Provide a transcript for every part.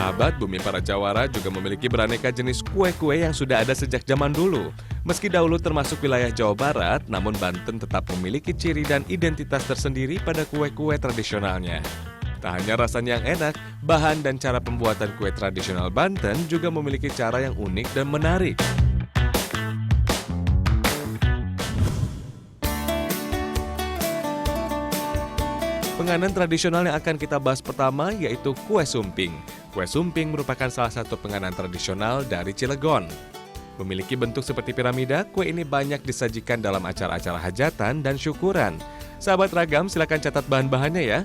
Sahabat, bumi para jawara juga memiliki beraneka jenis kue-kue yang sudah ada sejak zaman dulu. Meski dahulu termasuk wilayah Jawa Barat, namun Banten tetap memiliki ciri dan identitas tersendiri pada kue-kue tradisionalnya. Tak hanya rasanya yang enak, bahan dan cara pembuatan kue tradisional Banten juga memiliki cara yang unik dan menarik. Penganan tradisional yang akan kita bahas pertama yaitu kue sumping. Kue sumping merupakan salah satu penganan tradisional dari Cilegon. Memiliki bentuk seperti piramida, kue ini banyak disajikan dalam acara-acara hajatan dan syukuran. Sahabat Ragam, silakan catat bahan-bahannya ya.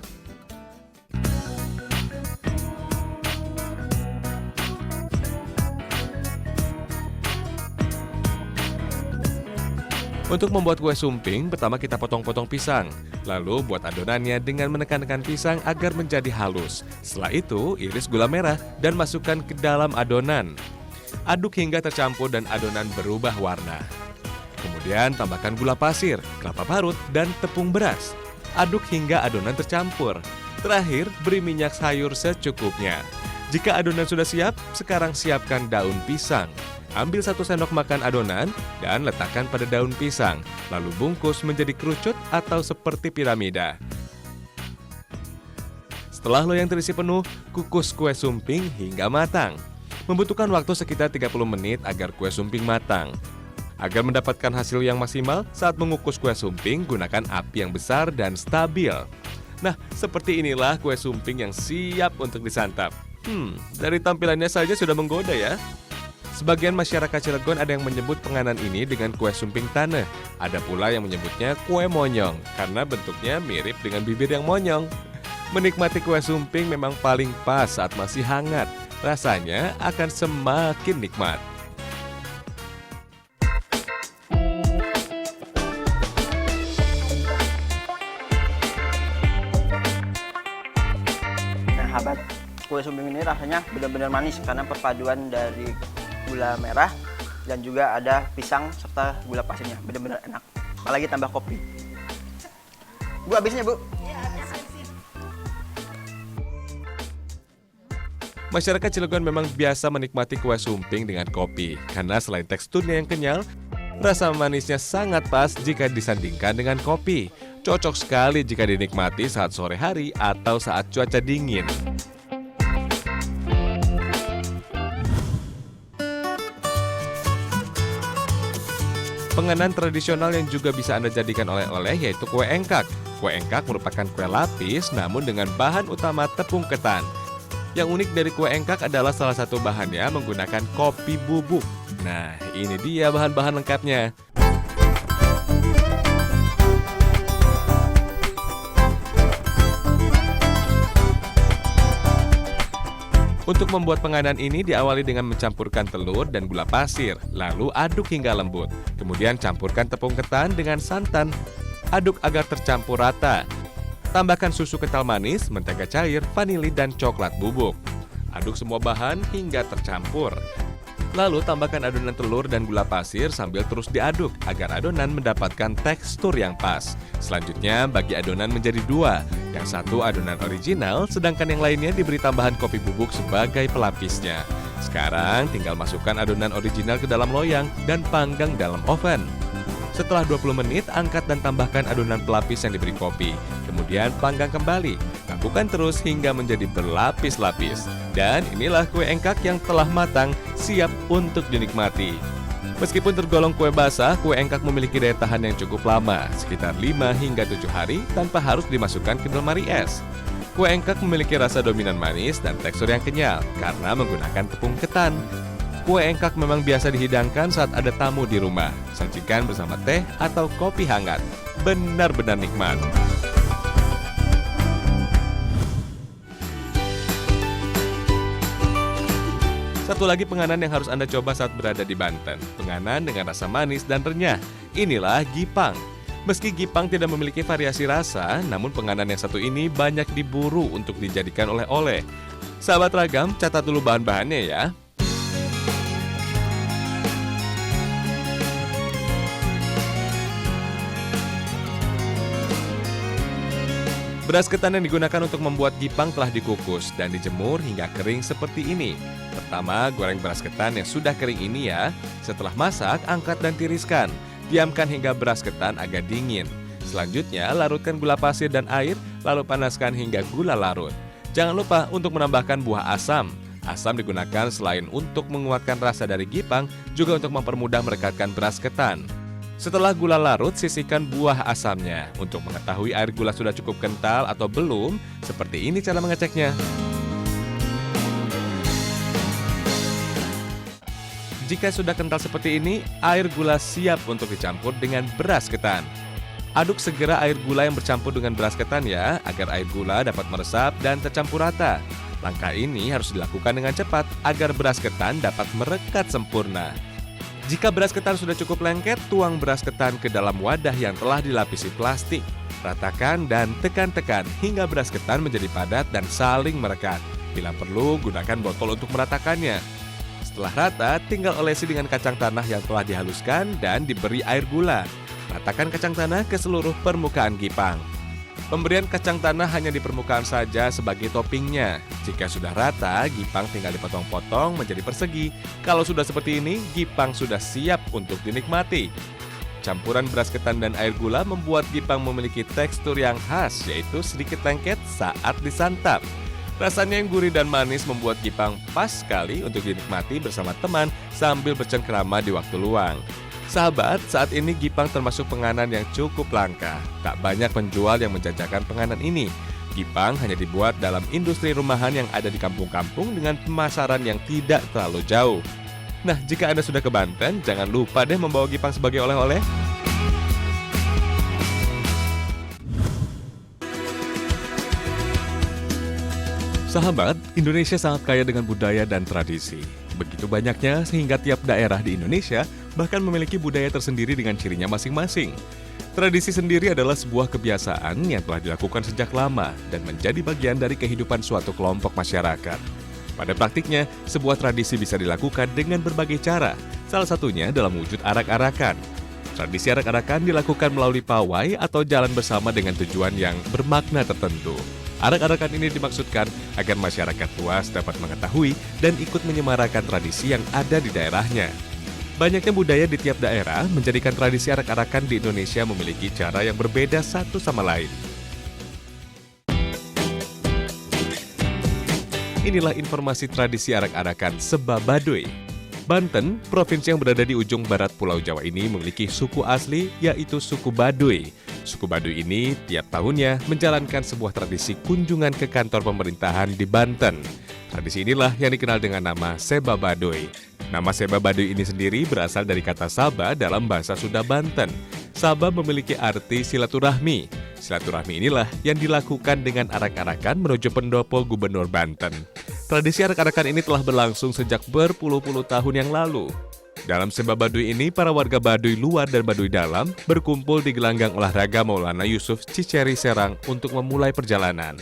Untuk membuat kue sumping, pertama kita potong-potong pisang. Lalu buat adonannya dengan menekan-nekan pisang agar menjadi halus. Setelah itu, iris gula merah dan masukkan ke dalam adonan. Aduk hingga tercampur dan adonan berubah warna. Kemudian tambahkan gula pasir, kelapa parut, dan tepung beras. Aduk hingga adonan tercampur. Terakhir, beri minyak sayur secukupnya. Jika adonan sudah siap, sekarang siapkan daun pisang. Ambil 1 sendok makan adonan dan letakkan pada daun pisang, lalu bungkus menjadi kerucut atau seperti piramida. Setelah loyang terisi penuh, kukus kue sumping hingga matang. Membutuhkan waktu sekitar 30 menit agar kue sumping matang. Agar mendapatkan hasil yang maksimal, saat mengukus kue sumping, gunakan api yang besar dan stabil. Nah, seperti inilah kue sumping yang siap untuk disantap. Dari tampilannya saja sudah menggoda ya. Sebagian masyarakat Cilegon ada yang menyebut penganan ini dengan kue sumping tanah. Ada pula yang menyebutnya kue monyong, karena bentuknya mirip dengan bibir yang monyong. Menikmati kue sumping memang paling pas saat masih hangat. Rasanya akan semakin nikmat. Nah, sahabat, kue sumping ini rasanya benar-benar manis karena perpaduan dari gula merah dan juga ada pisang serta gula pasirnya, benar-benar enak. Apalagi tambah kopi. Bu, habisnya Bu. Masyarakat Cilegon memang biasa menikmati kue sumping dengan kopi, karena selain teksturnya yang kenyal, rasa manisnya sangat pas jika disandingkan dengan kopi. Cocok sekali jika dinikmati saat sore hari atau saat cuaca dingin. Penganan tradisional yang juga bisa Anda jadikan oleh-oleh yaitu kue engkak. Kue engkak merupakan kue lapis namun dengan bahan utama tepung ketan. Yang unik dari kue engkak adalah salah satu bahannya menggunakan kopi bubuk. Nah, ini dia bahan-bahan lengkapnya. Untuk membuat penganan ini diawali dengan mencampurkan telur dan gula pasir, lalu aduk hingga lembut. Kemudian campurkan tepung ketan dengan santan. Aduk agar tercampur rata. Tambahkan susu kental manis, mentega cair, vanili, dan coklat bubuk. Aduk semua bahan hingga tercampur. Lalu tambahkan adonan telur dan gula pasir sambil terus diaduk agar adonan mendapatkan tekstur yang pas. Selanjutnya bagi adonan menjadi 2. Yang satu adonan original, sedangkan yang lainnya diberi tambahan kopi bubuk sebagai pelapisnya. Sekarang tinggal masukkan adonan original ke dalam loyang dan panggang dalam oven. Setelah 20 menit, angkat dan tambahkan adonan pelapis yang diberi kopi. Kemudian panggang kembali. Lakukan terus hingga menjadi berlapis-lapis. Dan inilah kue engkak yang telah matang, siap untuk dinikmati. Meskipun tergolong kue basah, kue engkak memiliki daya tahan yang cukup lama, sekitar 5 hingga 7 hari tanpa harus dimasukkan ke lemari es. Kue engkak memiliki rasa dominan manis dan tekstur yang kenyal karena menggunakan tepung ketan. Kue engkak memang biasa dihidangkan saat ada tamu di rumah. Sajikan bersama teh atau kopi hangat. Benar-benar nikmat. Satu lagi penganan yang harus Anda coba saat berada di Banten. Penganan dengan rasa manis dan renyah. Inilah gipang. Meski gipang tidak memiliki variasi rasa, namun penganan yang satu ini banyak diburu untuk dijadikan oleh-oleh. Sahabat Ragam, catat dulu bahan-bahannya ya. Beras ketan yang digunakan untuk membuat gipang telah dikukus dan dijemur hingga kering seperti ini. Pertama, goreng beras ketan yang sudah kering ini ya. Setelah masak, angkat dan tiriskan. Diamkan hingga beras ketan agak dingin. Selanjutnya, larutkan gula pasir dan air, lalu panaskan hingga gula larut. Jangan lupa untuk menambahkan buah asam. Asam digunakan selain untuk menguatkan rasa dari gipang, juga untuk mempermudah merekatkan beras ketan. Setelah gula larut, sisihkan buah asamnya. Untuk mengetahui air gula sudah cukup kental atau belum, seperti ini cara mengeceknya. Jika sudah kental seperti ini, air gula siap untuk dicampur dengan beras ketan. Aduk segera air gula yang bercampur dengan beras ketan ya, agar air gula dapat meresap dan tercampur rata. Langkah ini harus dilakukan dengan cepat agar beras ketan dapat merekat sempurna. Jika beras ketan sudah cukup lengket, tuang beras ketan ke dalam wadah yang telah dilapisi plastik. Ratakan dan tekan-tekan hingga beras ketan menjadi padat dan saling merekat. Bila perlu, gunakan botol untuk meratakannya. Setelah rata, tinggal olesi dengan kacang tanah yang telah dihaluskan dan diberi air gula. Ratakan kacang tanah ke seluruh permukaan gipang. Pemberian kacang tanah hanya di permukaan saja sebagai toppingnya. Jika sudah rata, gipang tinggal dipotong-potong menjadi persegi. Kalau sudah seperti ini, gipang sudah siap untuk dinikmati. Campuran beras ketan dan air gula membuat gipang memiliki tekstur yang khas, yaitu sedikit lengket saat disantap. Rasanya yang gurih dan manis membuat gipang pas sekali untuk dinikmati bersama teman sambil bercengkrama di waktu luang. Sahabat, saat ini gipang termasuk penganan yang cukup langka. Tak banyak penjual yang menjajakan penganan ini. Gipang hanya dibuat dalam industri rumahan yang ada di kampung-kampung dengan pemasaran yang tidak terlalu jauh. Nah, jika Anda sudah ke Banten, jangan lupa deh membawa gipang sebagai oleh-oleh. Sahabat, Indonesia sangat kaya dengan budaya dan tradisi. Begitu banyaknya sehingga tiap daerah di Indonesia bahkan memiliki budaya tersendiri dengan cirinya masing-masing. Tradisi sendiri adalah sebuah kebiasaan yang telah dilakukan sejak lama dan menjadi bagian dari kehidupan suatu kelompok masyarakat. Pada praktiknya, sebuah tradisi bisa dilakukan dengan berbagai cara, salah satunya dalam wujud arak-arakan. Tradisi arak-arakan dilakukan melalui pawai atau jalan bersama dengan tujuan yang bermakna tertentu. Arak-arakan ini dimaksudkan agar masyarakat luas dapat mengetahui dan ikut menyemarakan tradisi yang ada di daerahnya. Banyaknya budaya di tiap daerah menjadikan tradisi arak-arakan di Indonesia memiliki cara yang berbeda satu sama lain. Inilah informasi tradisi arak-arakan Seba Baduy. Banten, provinsi yang berada di ujung barat Pulau Jawa ini memiliki suku asli, yaitu suku Baduy. Suku Baduy ini tiap tahunnya menjalankan sebuah tradisi kunjungan ke kantor pemerintahan di Banten. Tradisi inilah yang dikenal dengan nama Seba Baduy. Nama Seba Baduy ini sendiri berasal dari kata Saba dalam bahasa Sunda Banten. Saba memiliki arti silaturahmi. Silaturahmi inilah yang dilakukan dengan arak-arakan menuju pendopo Gubernur Banten. Tradisi arak-arakan ini telah berlangsung sejak berpuluh-puluh tahun yang lalu. Dalam Seba Baduy ini, para warga Baduy luar dan Baduy dalam berkumpul di gelanggang olahraga Maulana Yusuf Ciceri Serang untuk memulai perjalanan.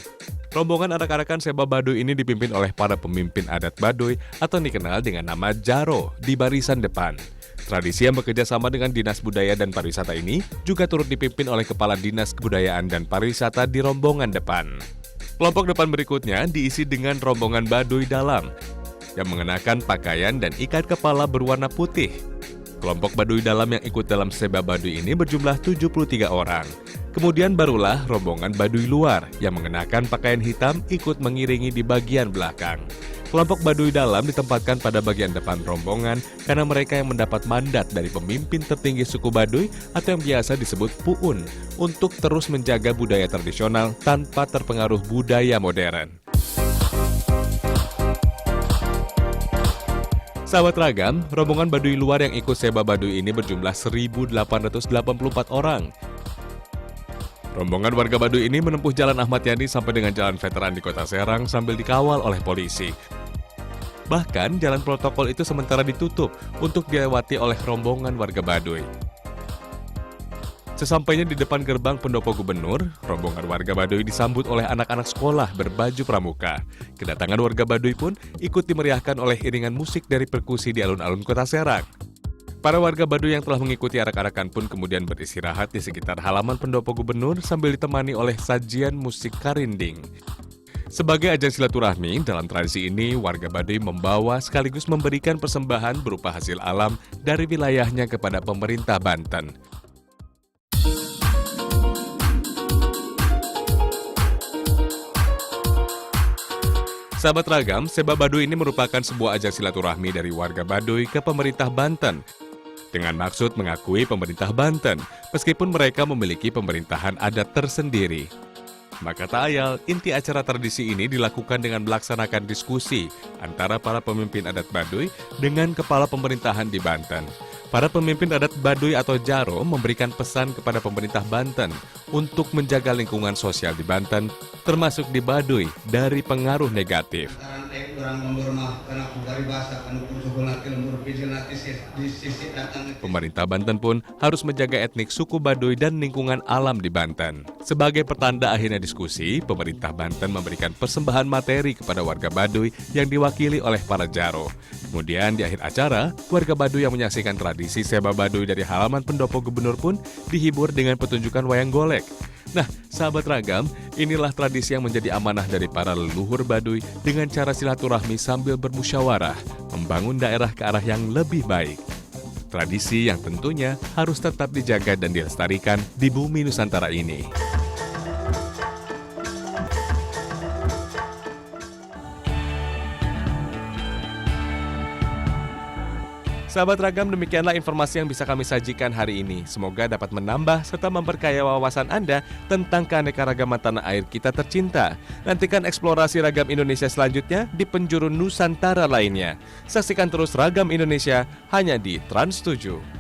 Rombongan arak-arakan Seba Baduy ini dipimpin oleh para pemimpin adat Baduy atau dikenal dengan nama Jaro di barisan depan. Tradisi yang bekerja sama dengan Dinas Budaya dan Pariwisata ini juga turut dipimpin oleh Kepala Dinas Kebudayaan dan Pariwisata di rombongan depan. Kelompok depan berikutnya diisi dengan rombongan Baduy dalam yang mengenakan pakaian dan ikat kepala berwarna putih. Kelompok Baduy dalam yang ikut dalam Seba Baduy ini berjumlah 73 orang. Kemudian barulah rombongan Baduy luar yang mengenakan pakaian hitam ikut mengiringi di bagian belakang. Kelompok Baduy dalam ditempatkan pada bagian depan rombongan karena mereka yang mendapat mandat dari pemimpin tertinggi suku Baduy atau yang biasa disebut Puun untuk terus menjaga budaya tradisional tanpa terpengaruh budaya modern. Sahabat ragam, rombongan Baduy luar yang ikut Seba Baduy ini berjumlah 1.884 orang. Rombongan warga Baduy ini menempuh Jalan Ahmad Yani sampai dengan Jalan Veteran di Kota Serang sambil dikawal oleh polisi. Bahkan, jalan protokol itu sementara ditutup untuk dilewati oleh rombongan warga Baduy. Sesampainya di depan gerbang pendopo gubernur, rombongan warga Baduy disambut oleh anak-anak sekolah berbaju pramuka. Kedatangan warga Baduy pun ikut dimeriahkan oleh iringan musik dari perkusi di alun-alun Kota Serang. Para warga Baduy yang telah mengikuti arak-arakan pun kemudian beristirahat di sekitar halaman pendopo gubernur sambil ditemani oleh sajian musik karinding. Sebagai ajang silaturahmi, dalam tradisi ini warga Baduy membawa sekaligus memberikan persembahan berupa hasil alam dari wilayahnya kepada pemerintah Banten. Sahabat Ragam, Seba Baduy ini merupakan sebuah ajang silaturahmi dari warga Baduy ke pemerintah Banten. Dengan maksud mengakui pemerintah Banten, meskipun mereka memiliki pemerintahan adat tersendiri. Maka tak ayal, inti acara tradisi ini dilakukan dengan melaksanakan diskusi antara para pemimpin adat Baduy dengan kepala pemerintahan di Banten. Para pemimpin adat Baduy atau Jaro memberikan pesan kepada pemerintah Banten untuk menjaga lingkungan sosial di Banten, termasuk di Baduy, dari pengaruh negatif. Pemerintah Banten pun harus menjaga etnik suku Baduy dan lingkungan alam di Banten. Sebagai pertanda akhirnya diskusi, pemerintah Banten memberikan persembahan materi kepada warga Baduy yang diwakili oleh para Jaro. Kemudian di akhir acara, warga Baduy yang menyaksikan tradisi Seba Baduy dari halaman pendopo gubernur pun dihibur dengan pertunjukan wayang golek. Nah, sahabat Ragam, inilah tradisi yang menjadi amanah dari para leluhur Baduy dengan cara silaturahmi sambil bermusyawarah, membangun daerah ke arah yang lebih baik. Tradisi yang tentunya harus tetap dijaga dan dilestarikan di bumi Nusantara ini. Sahabat Ragam, demikianlah informasi yang bisa kami sajikan hari ini. Semoga dapat menambah serta memperkaya wawasan Anda tentang keanekaragaman tanah air kita tercinta. Nantikan eksplorasi Ragam Indonesia selanjutnya di penjuru Nusantara lainnya. Saksikan terus Ragam Indonesia hanya di Trans 7.